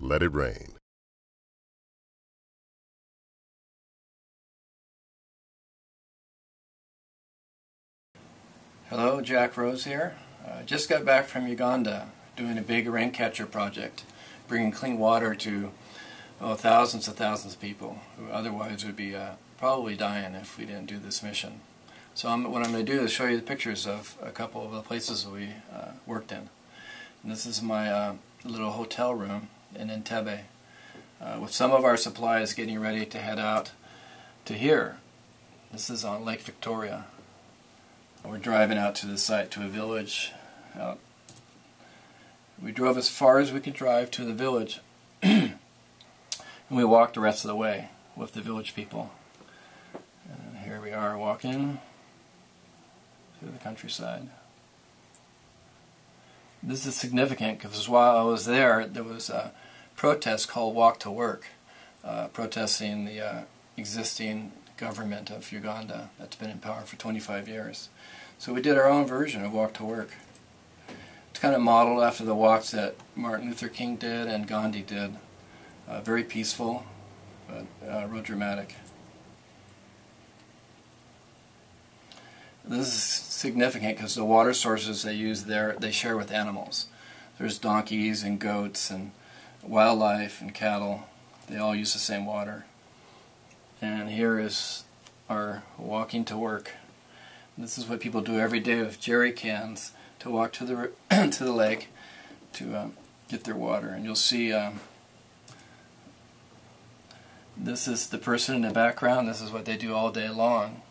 Let it rain. Hello, Jack Rose here. Just got back from Uganda doing a big RAINCATCHER project, bringing clean water to thousands of people who otherwise would be probably dying if we didn't do this mission. So what I'm going to do is show you the pictures of a couple of the places we worked in. And this is my little hotel room in Entebbe, with some of our supplies getting ready to head out to here. This is on Lake Victoria. We're driving out to the site, to a village. We drove as far as we could drive to the village, and we walked the rest of the way with the village people. And here we are walking through the countryside. This is significant because while I was there, there was a protest called Walk to Work, protesting the existing government of Uganda that's been in power for 25 years. So we did our own version of Walk to Work. It's kind of modeled after the walks that Martin Luther King did and Gandhi did. Very peaceful, but real dramatic. This is significant because the water sources they use there, they share with animals. There's donkeys and goats and wildlife and cattle. They all use the same water. And here is our walking to work. This is what people do every day with jerry cans to walk to the to the lake to get their water. And you'll see this is the person in the background. This is what they do all day long,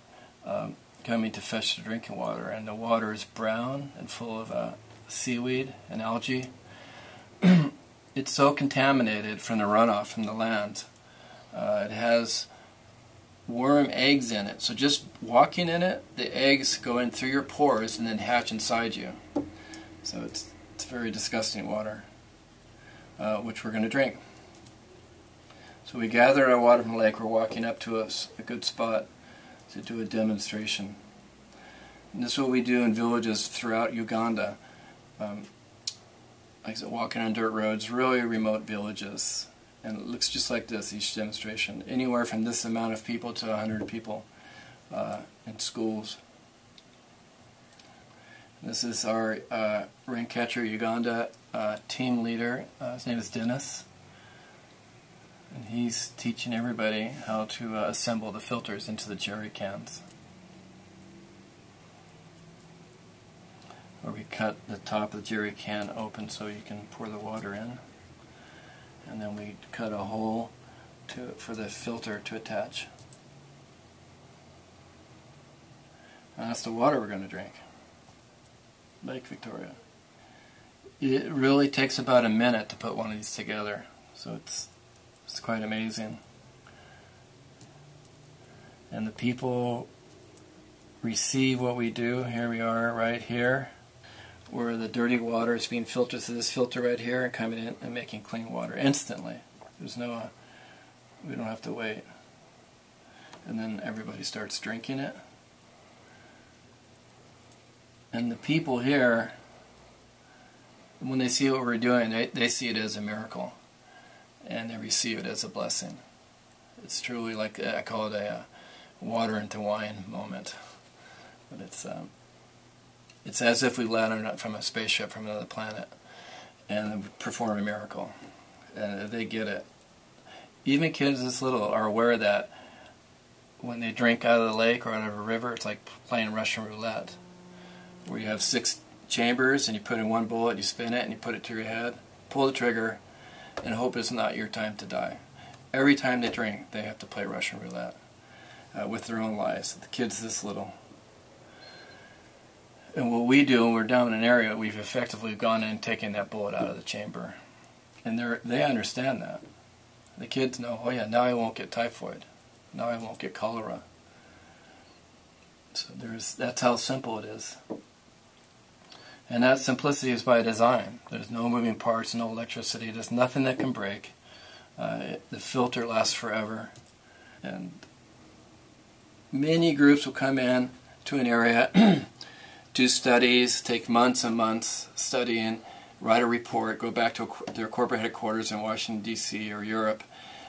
coming to fetch the drinking water. And the water is brown and full of seaweed and algae. It's so contaminated from the runoff from the land. It has worm eggs in it, so just walking in it, the eggs go in through your pores and then hatch inside you. So it's very disgusting water, which we're going to drink. So we gathered our water from the lake. We're walking up to a good spot to do a demonstration. And this is what we do in villages throughout Uganda. Like I said, walking on dirt roads, really remote villages. And it looks just like this, each demonstration. Anywhere from this amount of people to 100 people in schools. This is our RAINCATCHER Uganda team leader. His name is Dennis. And he's teaching everybody how to assemble the filters into the jerry cans. Where we cut the top of the jerry can open so you can pour the water in. And then we cut a hole for the filter to attach. And that's the water we're going to drink. Lake Victoria. It really takes about a minute to put one of these together, so it's quite amazing. And the people receive what we do. Here we are right here, where the dirty water is being filtered through this filter right here and coming in and making clean water instantly. There's no, we don't have to wait. And then everybody starts drinking it. And the people here, when they see what we're doing, they see it as a miracle. And they receive it as a blessing. It's truly like, I call it a water into wine moment. But it's as if we landed from a spaceship from another planet and perform a miracle. And they get it. Even kids this little are aware that when they drink out of the lake or out of a river, it's like playing Russian roulette, where you have 6 chambers and you put in one bullet, you spin it and you put it to your head, pull the trigger, and hope it's not your time to die. Every time they drink, they have to play Russian roulette with their own lives. The kids this little. And what we do when we're down in an area, we've effectively gone in and taken that bullet out of the chamber. And they understand that. The kids know, oh yeah, now I won't get typhoid. Now I won't get cholera. So that's how simple it is. And that simplicity is by design. There's no moving parts, no electricity. There's nothing that can break. The filter lasts forever. And many groups will come in to an area, do studies, take months and months studying, write a report, go back to their corporate headquarters in Washington, D.C. or Europe,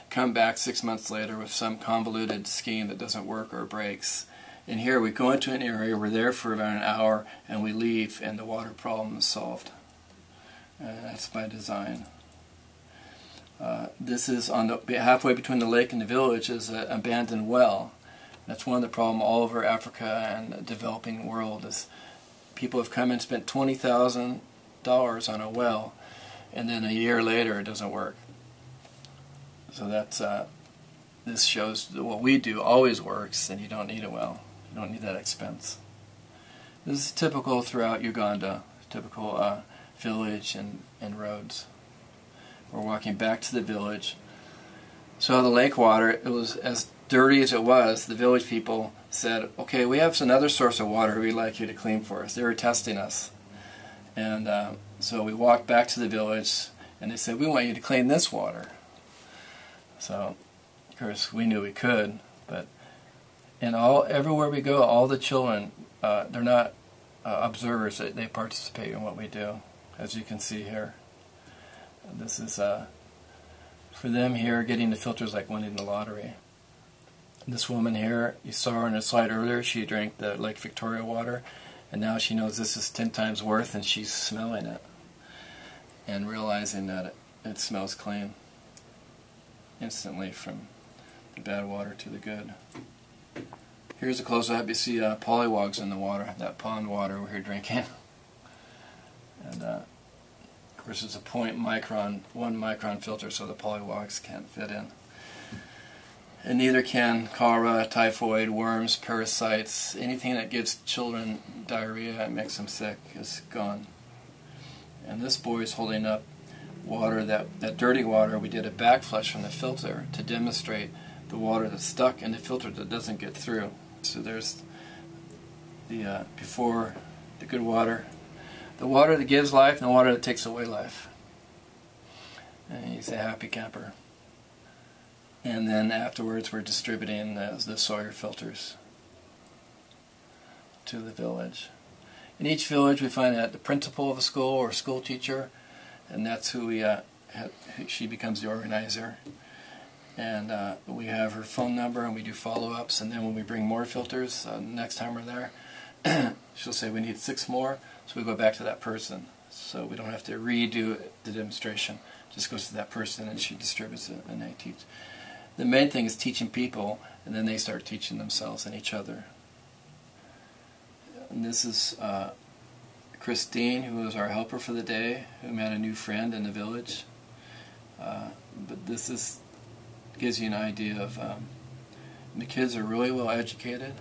come back 6 months later with some convoluted scheme that doesn't work or breaks. And here we go into an area, we're there for about an hour, and we leave, and the water problem is solved. That's by design. This is on the halfway between the lake and the village is an abandoned well. That's one of the problems all over Africa and the developing world is people have come and spent $20,000 on a well, and then a year later it doesn't work. So that's this shows that what we do always works, and you don't need a well. You don't need that expense. This is typical throughout Uganda, typical village and roads. We're walking back to the village. So the lake water, it was as dirty as it was. The village people said, okay, we have another source of water we'd like you to clean for us. They were testing us. And so we walked back to the village, and they said, we want you to clean this water. So, of course, we knew we could, but everywhere we go, all the children, they're not observers. They participate in what we do, as you can see here. This is, for them here, getting the filters like winning the lottery. This woman here, you saw her in a slide earlier, she drank the Lake Victoria water, and now she knows this is 10 times worth, and she's smelling it and realizing that it smells clean instantly from the bad water to the good. Here's a close-up. You see polywogs in the water, that pond water we're here drinking. And of course it's a 1 micron filter, so the polywogs can't fit in. And neither can cholera, typhoid, worms, parasites, anything that gives children diarrhea and makes them sick is gone. And this boy is holding up water, that dirty water. We did a back flush from the filter to demonstrate the water that's stuck in the filter that doesn't get through. So there's the before the good water, the water that gives life, and the water that takes away life. And he's a happy camper. And then afterwards we're distributing the Sawyer filters to the village. In each village we find the principal of a school or school teacher, and that's who we she becomes the organizer. And we have her phone number, and we do follow-ups, and then when we bring more filters, next time we're there, she'll say we need 6 more, so we go back to that person. So we don't have to redo the demonstration. It just goes to that person, and she distributes it, and they teach. The main thing is teaching people, and then they start teaching themselves and each other. And this is Christine, who was our helper for the day, who met a new friend in the village. But this gives you an idea of the kids are really well educated.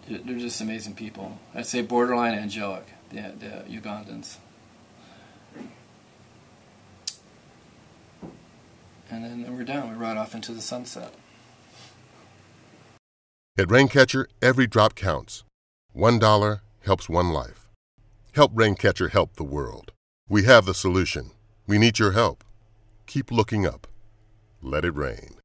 They're just amazing people. I'd say borderline angelic, the Ugandans. And then we're done. We ride off into the sunset. At RAINCATCHER, every drop counts. $1 helps one life. Help RAINCATCHER help the world. We have the solution. We need your help. Keep looking up. Let it rain.